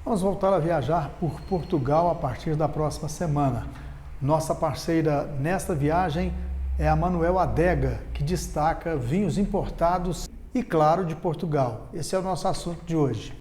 Vamos voltar a viajar por Portugal a partir da próxima semana. Nossa parceira nesta viagem é a Manuel Adega, que destaca vinhos importados e, claro, de Portugal. Esse é o nosso assunto de hoje.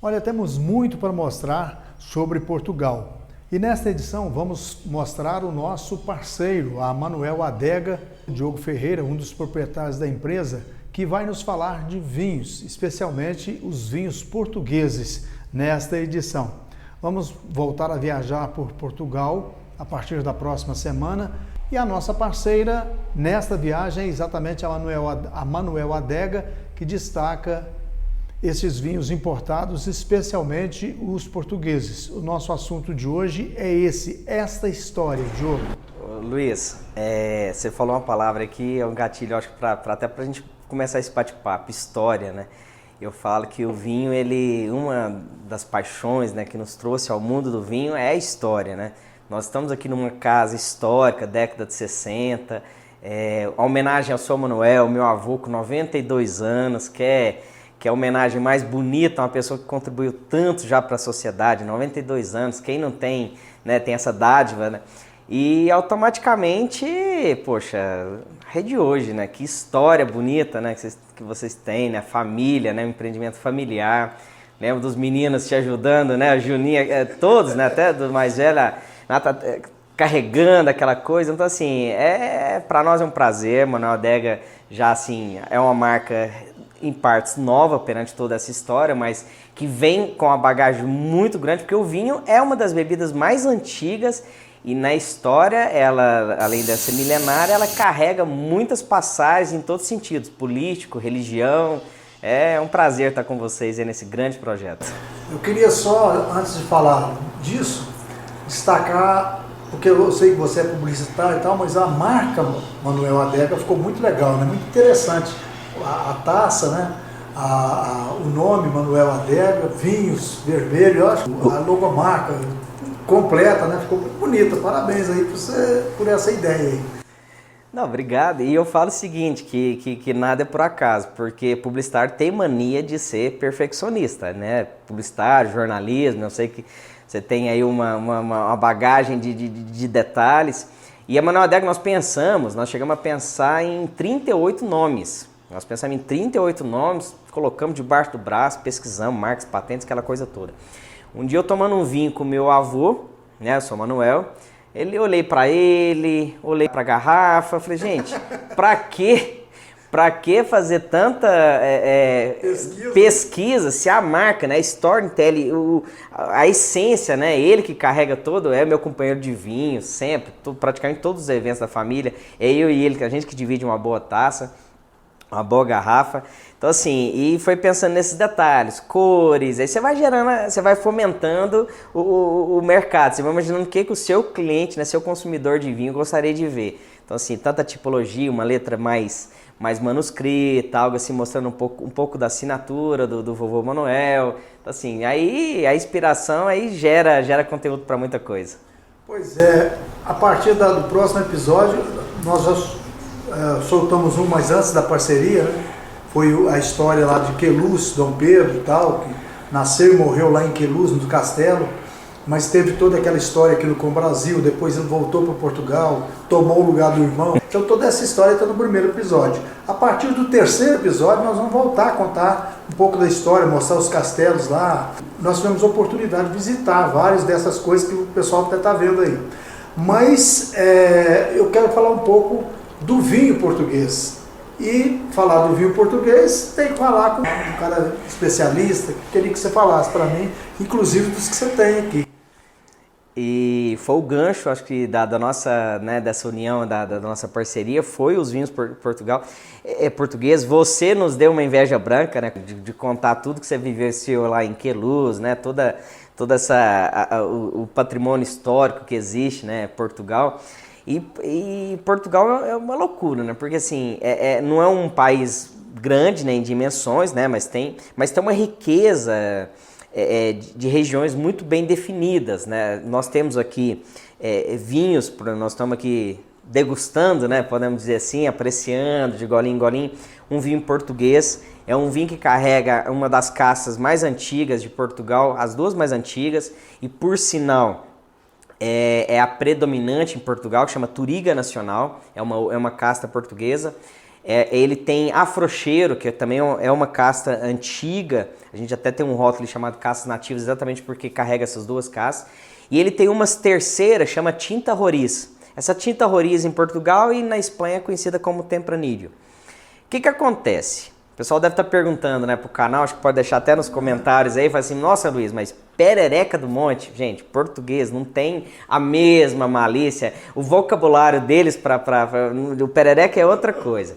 Olha, temos muito para mostrar sobre Portugal. E nesta edição vamos mostrar o nosso parceiro, a Manuel Adega, Diogo Ferreira, um dos proprietários da empresa, que vai nos falar de vinhos, especialmente os vinhos portugueses, nesta edição. Vamos voltar a viajar por Portugal a partir da próxima semana e a nossa parceira nesta viagem é exatamente a Manuel Adega, que destaca esses vinhos importados, especialmente os portugueses. O nosso assunto de hoje é esta história, Diogo. Luiz, você falou uma palavra aqui, é um gatilho, acho que até para a gente começar esse bate-papo, história, né? Eu falo que o vinho, uma das paixões, né, que nos trouxe ao mundo do vinho é a história, né? Nós estamos aqui numa casa histórica, década de 60, a homenagem ao seu Manuel, meu avô com 92 anos, que é a homenagem mais bonita, uma pessoa que contribuiu tanto já para a sociedade, 92 anos, quem não tem, né, tem essa dádiva, né? E automaticamente, poxa, rede hoje, né? Que história bonita, né, que vocês têm, né? Família, né? Um empreendimento familiar. Lembro dos meninos te ajudando, né? A Juninha, todos, né? Até do mais velho, carregando aquela coisa. Então, assim, para nós é um prazer. Manuel Adega já, assim, é uma marca em partes nova perante toda essa história, mas que vem com uma bagagem muito grande, porque o vinho é uma das bebidas mais antigas e na história, ela, além de ser milenária, ela carrega muitas passagens em todos os sentidos, político, religião. É um prazer estar com vocês aí nesse grande projeto. Eu queria só, antes de falar disso, destacar, porque eu sei que você é publicitário e tal, mas a marca Manuel Adega ficou muito legal, né? Muito interessante. A taça, né? O nome Manuel Adega, vinhos vermelho, eu acho a logomarca completa, né? Ficou muito bonita. Parabéns aí por essa ideia aí. Não, obrigado. E eu falo o seguinte, que nada é por acaso, porque publicitário tem mania de ser perfeccionista, né? Publicitário, jornalismo, eu sei que você tem aí uma bagagem de detalhes. E a Manuel Adega nós chegamos a pensar em 38 nomes. Nós pensamos em 38 nomes, colocamos debaixo do braço, pesquisamos, marcas, patentes, aquela coisa toda. Um dia eu tomando um vinho com meu avô, né, eu sou Manuel, olhei para a garrafa, falei, gente, para que fazer tanta pesquisa se a marca, né, storytelling, a essência, né, ele que carrega todo, é meu companheiro de vinho, sempre, praticamente todos os eventos da família, é eu e ele, a gente que divide uma boa taça, uma boa garrafa. Então, assim, e foi pensando nesses detalhes, cores, aí você vai gerando, você vai fomentando o mercado, você vai imaginando o que o seu cliente, né, seu consumidor de vinho gostaria de ver. Então, assim, tanta tipologia, uma letra mais manuscrita, algo assim, mostrando um pouco da assinatura do vovô Manuel. Então, assim, aí a inspiração aí gera conteúdo para muita coisa. Pois é, a partir do próximo episódio, nós já soltamos mas antes da parceria, né? Foi a história lá de Queluz, Dom Pedro e tal, que nasceu e morreu lá em Queluz, no castelo, mas teve toda aquela história aqui com o Brasil, depois ele voltou para Portugal, tomou o lugar do irmão. Então toda essa história está no primeiro episódio. A partir do terceiro episódio nós vamos voltar a contar um pouco da história, mostrar os castelos lá. Nós tivemos a oportunidade de visitar várias dessas coisas que o pessoal até está vendo aí. Mas eu quero falar um pouco do vinho português. E falar do vinho português tem que falar com um cara especialista, que queria que você falasse para mim, inclusive dos que você tem aqui. E foi o gancho, acho que da nossa, né, dessa união, da nossa parceria, foi os vinhos Portugal, português. Você nos deu uma inveja branca, né, de contar tudo que você vivenciou lá em Queluz, né, toda o patrimônio histórico que existe, né, Portugal. E Portugal é uma loucura, né, porque assim, não é um país grande, né, em dimensões, né, mas tem uma riqueza de regiões muito bem definidas, né? Nós temos aqui vinhos, nós estamos aqui degustando, né? Podemos dizer assim, apreciando de golinho em golinho, um vinho português. É um vinho que carrega uma das castas mais antigas de Portugal, as duas mais antigas, e por sinal é a predominante em Portugal, que chama Touriga Nacional, é uma casta portuguesa. Ele tem afrocheiro, que também é uma casta antiga. A gente até tem um rótulo chamado castas nativas, exatamente porque carrega essas duas castas. E ele tem umas terceiras, chama tinta roriz. Essa tinta roriz em Portugal e na Espanha é conhecida como Tempranillo. O que acontece? O pessoal deve estar perguntando, né, pro canal, acho que pode deixar até nos comentários aí, fala assim, nossa Luiz, mas Perereca do Monte, gente, português não tem a mesma malícia, o vocabulário deles o Perereca é outra coisa,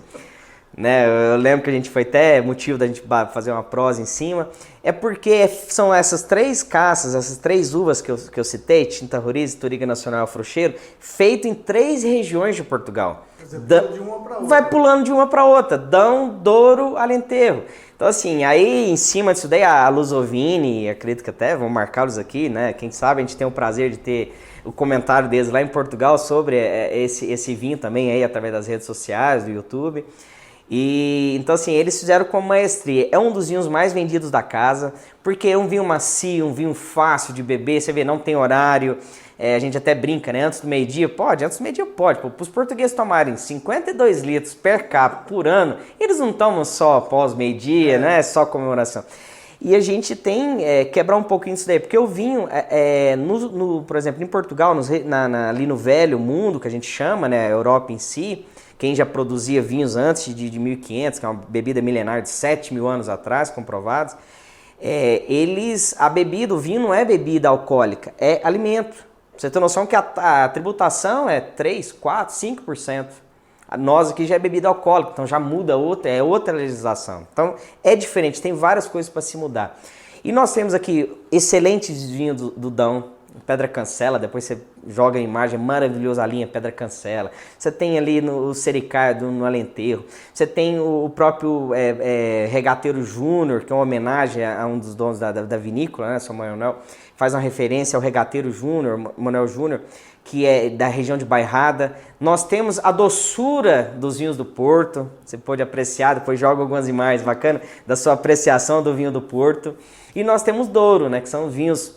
né? Eu lembro que a gente foi até motivo da gente fazer uma prosa em cima, é porque são essas três caças, essas três uvas que eu citei, Tinta Roriz, Touriga Nacional e Afrocheiro, feito em 3 regiões de Portugal. De uma pra outra. Vai pulando de uma para outra, Dão, Douro, Alentejo. Então assim, aí em cima disso daí a Lusovini, acredito que até vão marcá-los aqui, né? Quem sabe a gente tem o prazer de ter o comentário deles lá em Portugal sobre esse vinho também aí através das redes sociais, do YouTube. E então assim, eles fizeram com maestria. É um dos vinhos mais vendidos da casa, porque é um vinho macio, um vinho fácil de beber, você vê, não tem horário. A gente até brinca, né? Antes do meio-dia pode? Antes do meio-dia pode. Para os portugueses tomarem 52 litros per capita por ano, eles não tomam só após meio-dia, né? Só comemoração. E a gente tem quebrar um pouquinho isso daí, porque o vinho, por exemplo, em Portugal, ali no velho mundo, que a gente chama, né? A Europa em si, quem já produzia vinhos antes de 1500, que é uma bebida milenar de 7.000 anos atrás, comprovados, a bebida, o vinho não é bebida alcoólica, é alimento. Você tem noção que a tributação é 3, 4, 5%. Nós aqui já é bebida alcoólica, então já muda outra legislação. Então é diferente, tem várias coisas para se mudar. E nós temos aqui excelentes vinhos do Dão, Pedra Cancela, depois você joga a imagem, maravilhosa a linha Pedra Cancela. Você tem ali no Sericá, no Alentejo. Você tem o próprio Regateiro Júnior, que é uma homenagem a um dos donos da vinícola, né, São Manuel. Faz uma referência ao Regateiro Júnior, Manuel Júnior, que é da região de Bairrada. Nós temos a doçura dos vinhos do Porto. Você pode apreciar, depois joga algumas imagens bacanas da sua apreciação do vinho do Porto. E nós temos Douro, né, que são vinhos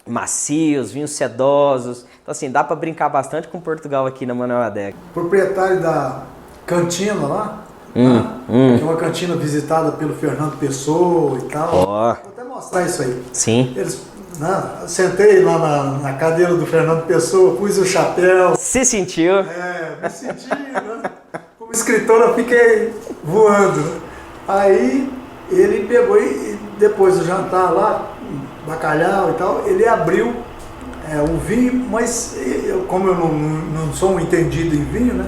macios, vinhos sedosos. Então assim, dá para brincar bastante com Portugal aqui na Manuel Adega. Proprietário da cantina lá, que é uma cantina visitada pelo Fernando Pessoa e tal. Ó. Vou até mostrar isso aí. Sim. Sentei lá na cadeira do Fernando Pessoa, pus o chapéu. Se sentiu? Me senti, né? Como escritor eu fiquei voando. Né? Aí ele pegou e depois do jantar lá, bacalhau e tal, ele abriu um vinho, mas como eu não sou um entendido em vinho, né?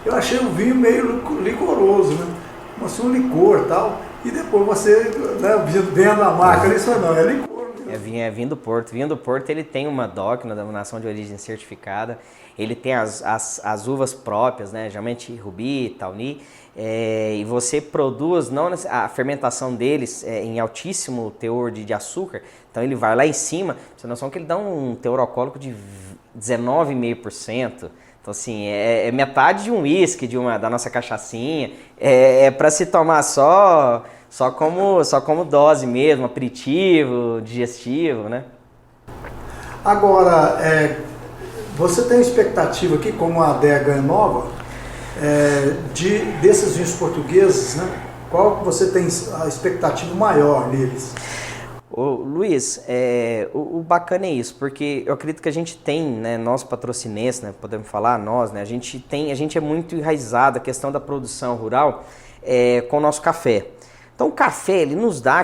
Eu achei o vinho meio licoroso, né? Como assim, um licor e tal. E depois você, né, vendo a marca, isso não, é licor. É vinho do Porto. Vinho do Porto, ele tem uma DOC, uma denominação de origem certificada. Ele tem as uvas próprias, né? Geralmente Rubi, Tawny. E você produz, a fermentação deles em altíssimo teor de açúcar. Então ele vai lá em cima, você noção que ele dá um teor alcoólico de 19,5%. Então assim, é metade de um uísque, da nossa cachaçinha. É para se tomar só como dose mesmo, aperitivo, digestivo, né? Agora, você tem expectativa aqui, como a adega é nova, desses vinhos portugueses, né? Qual que você tem a expectativa maior neles? Luiz, o bacana é isso, porque eu acredito que a gente tem, né, nós patrocinenses, né, podemos falar nós, né, a gente é muito enraizado a questão da produção rural com o nosso café. Então o café, ele nos dá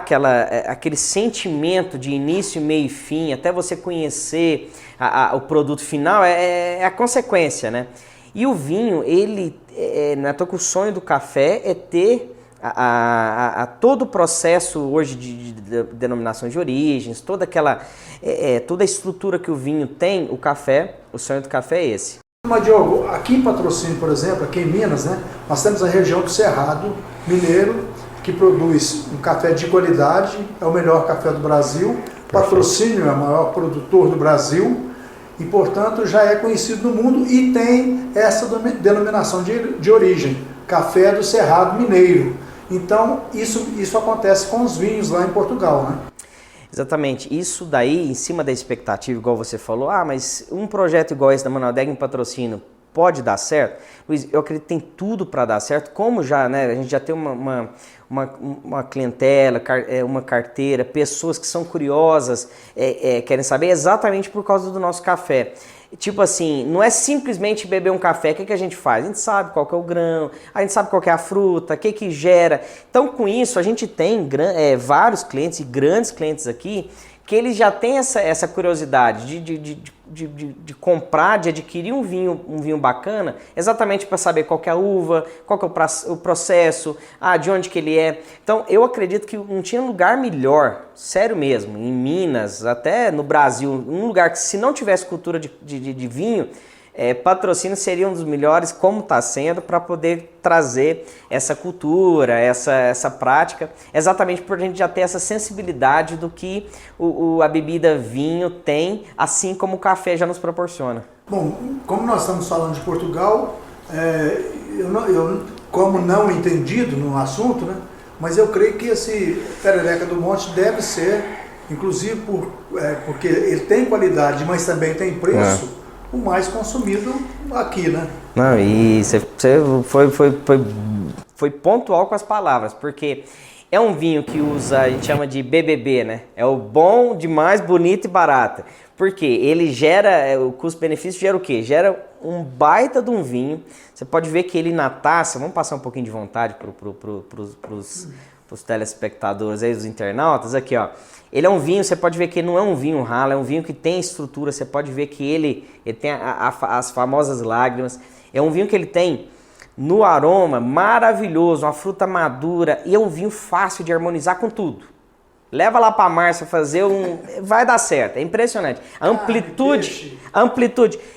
aquele sentimento de início, meio e fim, até você conhecer o produto final, é a consequência, né? E o vinho, ele, que o sonho do café é ter todo o processo hoje de denominação de origens, toda a estrutura que o vinho tem, o sonho do café é esse. Mas, Diogo, aqui em Patrocínio, por exemplo, aqui em Minas, né, nós temos a região do Cerrado Mineiro, que produz um café de qualidade, é o melhor café do Brasil. Patrocínio é o maior produtor do Brasil e, portanto, já é conhecido no mundo e tem essa denominação de origem, café do Cerrado Mineiro. Então, isso acontece com os vinhos lá em Portugal, né? Exatamente. Isso daí, em cima da expectativa, igual você falou, mas um projeto igual esse da Manoel-Deg em Patrocínio pode dar certo? Luiz, eu acredito que tem tudo para dar certo, como já, né, a gente já tem uma clientela, uma carteira, pessoas que são curiosas, querem saber exatamente por causa do nosso café. Tipo assim, não é simplesmente beber um café. O que a gente faz? A gente sabe qual que é o grão, a gente sabe qual que é a fruta, o que gera. Então, com isso, a gente tem vários clientes e grandes clientes aqui que eles já têm essa curiosidade de comprar, de adquirir um vinho bacana, exatamente para saber qual que é a uva, qual que é o processo, de onde que ele é. Então, eu acredito que não tinha lugar melhor, sério mesmo, em Minas, até no Brasil, um lugar que se não tivesse cultura de vinho, Patrocínio seria um dos melhores, como está sendo, para poder trazer essa cultura, essa prática, exatamente por a gente já ter essa sensibilidade do que a bebida vinho tem, assim como o café já nos proporciona. Bom, como nós estamos falando de Portugal, eu como não entendido no assunto, né, mas eu creio que esse Perereca do Monte deve ser, inclusive porque ele tem qualidade, mas também tem preço, o mais consumido aqui, né? Não, e você foi pontual com as palavras, porque é um vinho que a gente chama de BBB, né? É o bom, demais, bonito e barato. Porque ele gera, o custo-benefício gera o quê? Gera um baita de um vinho. Você pode ver que ele na taça, vamos passar um pouquinho de vontade pros telespectadores aí, os internautas, aqui ó. Ele é um vinho, você pode ver que ele não é um vinho ralo, é um vinho que tem estrutura, você pode ver que ele tem as famosas lágrimas. É um vinho que ele tem no aroma maravilhoso, uma fruta madura, e é um vinho fácil de harmonizar com tudo. Leva lá para a Márcia fazer vai dar certo, é impressionante. A amplitude.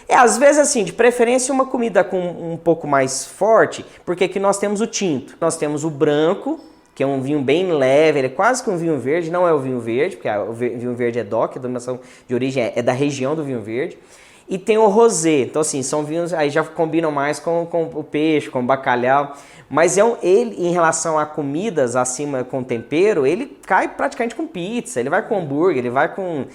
Às vezes assim, de preferência uma comida com um pouco mais forte, porque aqui nós temos o tinto, nós temos o branco, que é um vinho bem leve, ele é quase que um vinho verde, não é o vinho verde, porque o vinho verde é DOC, a denominação de origem é da região do vinho verde. E tem o rosé, então assim, são vinhos, aí já combinam mais com o peixe, com o bacalhau. Mas ele, em relação a comidas acima com tempero, ele cai praticamente com pizza, ele vai com hambúrguer, ele vai com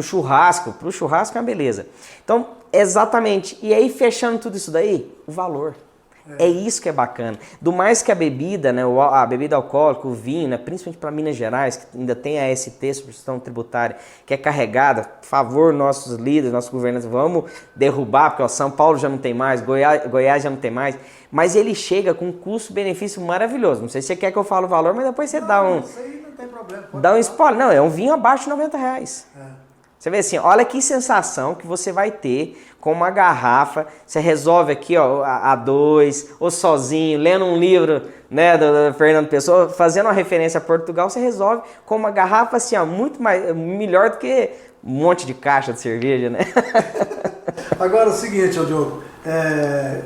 churrasco. Pro churrasco é uma beleza. Então, exatamente. E aí, fechando tudo isso daí, o valor. É isso que é bacana. Do mais que a bebida, né, a bebida alcoólica, o vinho, né, principalmente para Minas Gerais, que ainda tem a ST, Substituição Tributária, que é carregada, por favor, nossos líderes, nossos governantes, vamos derrubar, porque São Paulo já não tem mais, Goiás já não tem mais, mas ele chega com um custo-benefício maravilhoso. Não sei se você quer que eu fale o valor, mas depois você dá um... Isso aí não tem problema. Dá um spoiler. Não, é um vinho abaixo de R$90. Você vê assim, olha que sensação que você vai ter com uma garrafa, você resolve aqui ó, a dois, ou sozinho, lendo um livro, né, do Fernando Pessoa, fazendo uma referência a Portugal, você resolve com uma garrafa assim, ó, muito melhor do que um monte de caixa de cerveja, né? Agora é o seguinte, Diogo,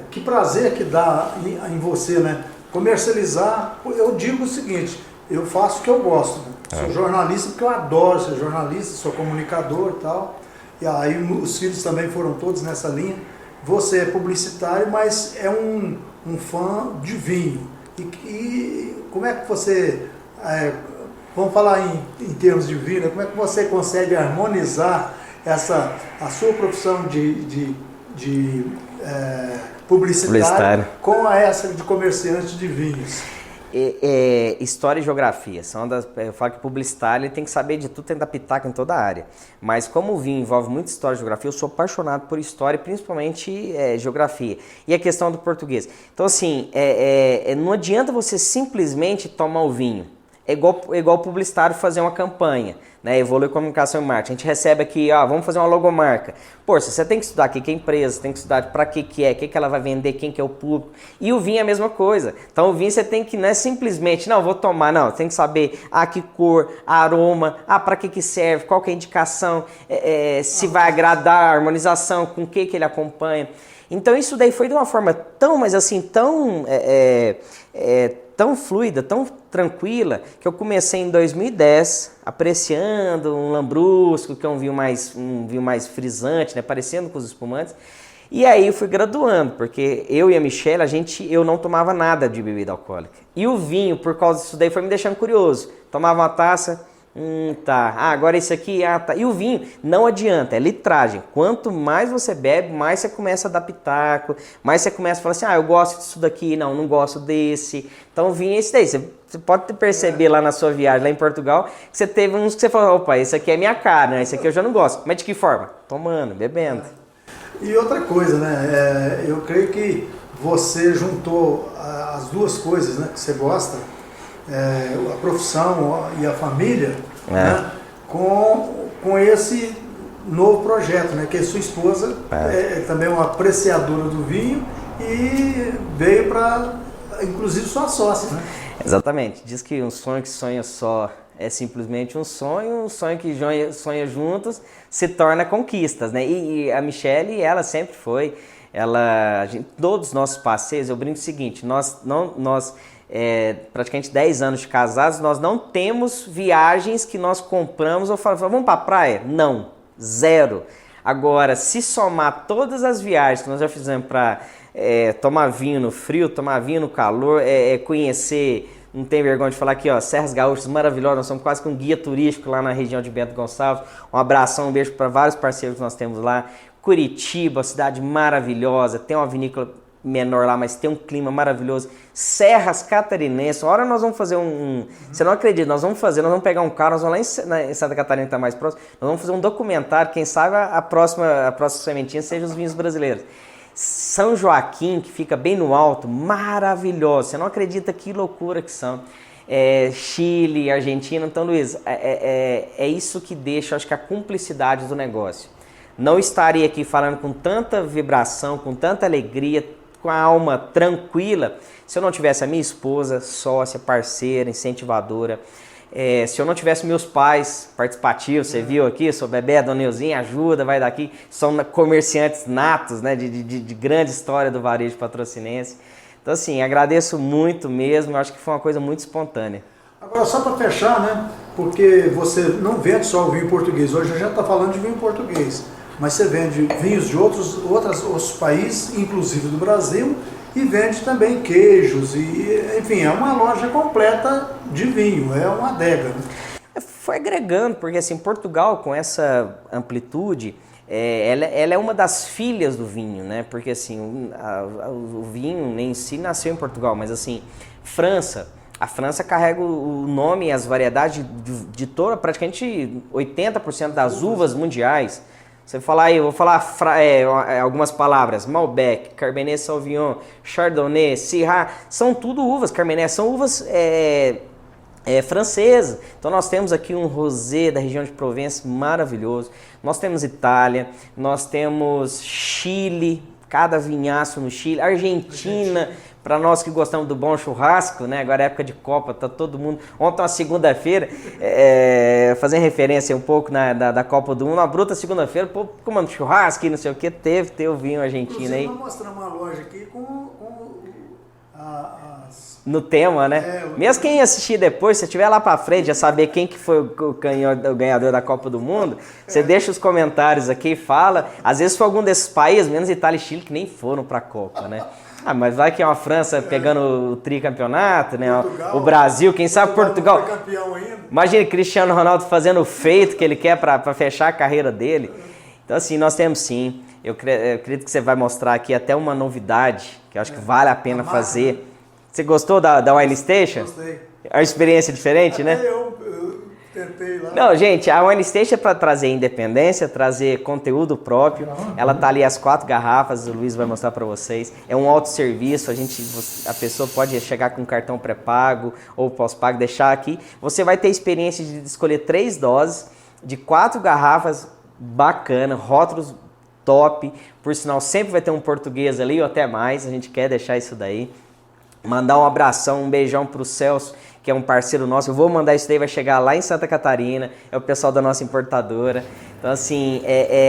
que prazer que dá em você, né, comercializar. Eu digo o seguinte, eu faço o que eu gosto, né? Sou jornalista porque eu adoro ser jornalista, sou comunicador e tal. E aí os filhos também foram todos nessa linha. Você é publicitário, mas é um fã de vinho. E como é que você, vamos falar em termos de vinho, né? Como é que você consegue harmonizar a sua profissão de publicitário com essa de comerciante de vinhos? História e geografia. Eu falo que publicitário ele tem que saber de tudo, tem que dar pitaco em toda a área. Mas como o vinho envolve muita história e geografia, eu sou apaixonado por história, principalmente geografia. E a questão do português. Então assim, não adianta você simplesmente tomar o vinho. É igual publicitário fazer uma campanha, né? Evolui comunicação e marketing. A gente recebe aqui, vamos fazer uma logomarca. Pô, você tem que estudar o que é empresa, você tem que estudar para que é, o que ela vai vender, quem que é o público. E o vinho é a mesma coisa. Então o vinho você tem que, não é simplesmente, não, vou tomar, não. Você tem que saber que cor, aroma, para que serve, qual que é a indicação, se vai agradar, a harmonização, com o que ele acompanha. Então isso daí foi de uma forma tão, mas assim, tão fluida, tão tranquila, que eu comecei em 2010, apreciando um lambrusco, que é um vinho mais frisante, né, parecendo com os espumantes. E aí eu fui graduando, porque eu e a Michelle, eu não tomava nada de bebida alcoólica. E o vinho, por causa disso daí, foi me deixando curioso. Tomava uma taça, tá. Agora esse aqui, tá. E o vinho, não adianta, é litragem. Quanto mais você bebe, mais você começa a dar pitaco, mais você começa a falar assim, eu gosto disso daqui, não gosto desse. Então o vinho é esse daí. Você pode perceber lá na sua viagem, lá em Portugal, que você teve uns que você falou, opa, esse aqui é minha cara, né? Esse aqui eu já não gosto. Mas de que forma? Tomando, bebendo. E outra coisa, né? Eu creio que você juntou as duas coisas, né, que você gosta, a profissão e a família, né, com esse novo projeto, né, que a sua esposa é também uma apreciadora do vinho e veio para, inclusive, sua sócia, né? Exatamente. Diz que um sonho que sonha só é simplesmente um sonho que sonha juntos se torna conquistas, né? E a Michelle, ela sempre foi, todos os nossos passeios, eu brinco o seguinte, nós praticamente 10 anos de casados, nós não temos viagens que nós compramos ou falamos, vamos para a praia? Não, zero. Agora, se somar todas as viagens que nós já fizemos para tomar vinho no frio, tomar vinho no calor, conhecer, não tem vergonha de falar aqui, Serras Gaúchas maravilhosas, nós somos quase que um guia turístico lá na região de Bento Gonçalves, um abração, um beijo para vários parceiros que nós temos lá, Curitiba, cidade maravilhosa, tem uma vinícola menor lá, mas tem um clima maravilhoso, Serras Catarinenses, agora nós vamos fazer você não acredita, nós vamos pegar um carro, nós vamos lá em Santa Catarina, que está mais próximo, nós vamos fazer um documentário, quem sabe a próxima sementinha seja os vinhos brasileiros. São Joaquim, que fica bem no alto, maravilhoso, você não acredita que loucura que são. Chile, Argentina, então Luiz, é isso que deixa, acho que a cumplicidade do negócio. Não estaria aqui falando com tanta vibração, com tanta alegria, com a alma tranquila, se eu não tivesse a minha esposa, sócia, parceira, incentivadora, se eu não tivesse meus pais participativos, você viu aqui, sou Bebé, Dona Neuzinha, ajuda, vai daqui, são comerciantes natos, né, de grande história do varejo patrocinense. Então assim, agradeço muito mesmo, acho que foi uma coisa muito espontânea. Agora só para fechar, né, porque você não vende só o vinho português, hoje a gente está falando de vinho português, mas você vende vinhos de outros países, inclusive do Brasil, e vende também queijos, enfim, é uma loja completa de vinho, é uma adega. Né? Foi agregando, porque assim, Portugal com essa amplitude, ela é uma das filhas do vinho, né? Porque assim, o vinho em si nasceu em Portugal, mas assim, a França carrega o nome e as variedades de toda, praticamente 80% das uvas mundiais. Você falar aí, eu vou falar algumas palavras, Malbec, Cabernet Sauvignon, Chardonnay, Syrah, são tudo uvas, Cabernet são uvas francesas. Então nós temos aqui um rosé da região de Provence maravilhoso, nós temos Itália, nós temos Chile, cada vinhaço no Chile, Argentina. Para nós que gostamos do bom churrasco, né? Agora é época de Copa, tá todo mundo... Ontem, uma segunda-feira, fazendo referência um pouco da Copa do Mundo, uma bruta segunda-feira, pô, comendo churrasco e não sei o que, teve o vinho argentino aí. Vou mostrar uma loja aqui com no tema, né? Mesmo quem assistir depois, se estiver lá pra frente, já saber quem que foi o ganhador da Copa do Mundo, você deixa os comentários aqui e fala. Às vezes foi algum desses países, menos Itália e Chile, que nem foram pra Copa, né? Mas vai que é uma França pegando o tricampeonato, né? Portugal, o Brasil, quem sabe Portugal. Foi campeão ainda. Imagina Cristiano Ronaldo fazendo o feito que ele quer para fechar a carreira dele. Então assim, nós temos sim. Eu acredito que você vai mostrar aqui até uma novidade, que eu acho que vale a pena fazer. Você gostou da Wine Station? Gostei. É uma experiência diferente, né? Tentei lá. Não, gente, a Wine Station é para trazer independência, trazer conteúdo próprio. Ela tá ali as 4 garrafas, o Luiz vai mostrar para vocês. É um autosserviço, a pessoa pode chegar com um cartão pré-pago ou pós-pago, deixar aqui. Você vai ter a experiência de escolher 3 doses de 4 garrafas, bacana, rótulos top. Por sinal, sempre vai ter um português ali ou até mais, a gente quer deixar isso daí. Mandar um abração, um beijão pro Celso, que é um parceiro nosso. Eu vou mandar isso daí, vai chegar lá em Santa Catarina, é o pessoal da nossa importadora. Então, assim,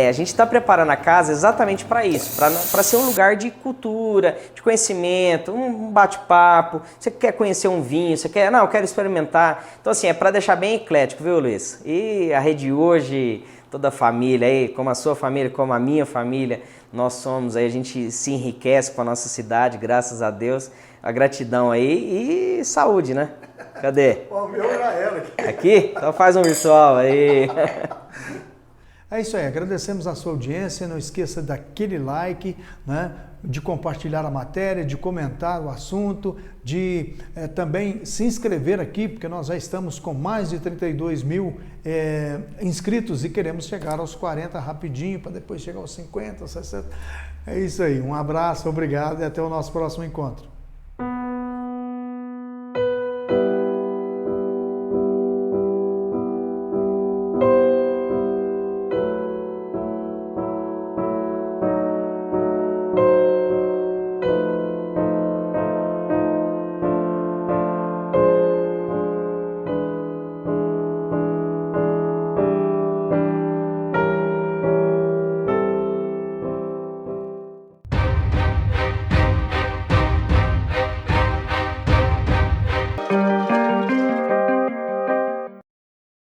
a gente está preparando a casa exatamente para isso, para ser um lugar de cultura, de conhecimento, um bate-papo. Você quer conhecer um vinho, você quer, não, eu quero experimentar. Então, assim, é para deixar bem eclético, viu, Luiz? E a Rede Hoje, toda a família aí, como a sua família, como a minha família, nós somos aí, a gente se enriquece com a nossa cidade, graças a Deus. A gratidão aí e saúde, né? Cadê? O meu era ela aqui. Aqui? Então faz um virtual aí. É isso aí, agradecemos a sua audiência, não esqueça daquele like, né, de compartilhar a matéria, de comentar o assunto, de também se inscrever aqui, porque nós já estamos com mais de 32 mil inscritos e queremos chegar aos 40 rapidinho, para depois chegar aos 50, 60. É isso aí, um abraço, obrigado e até o nosso próximo encontro.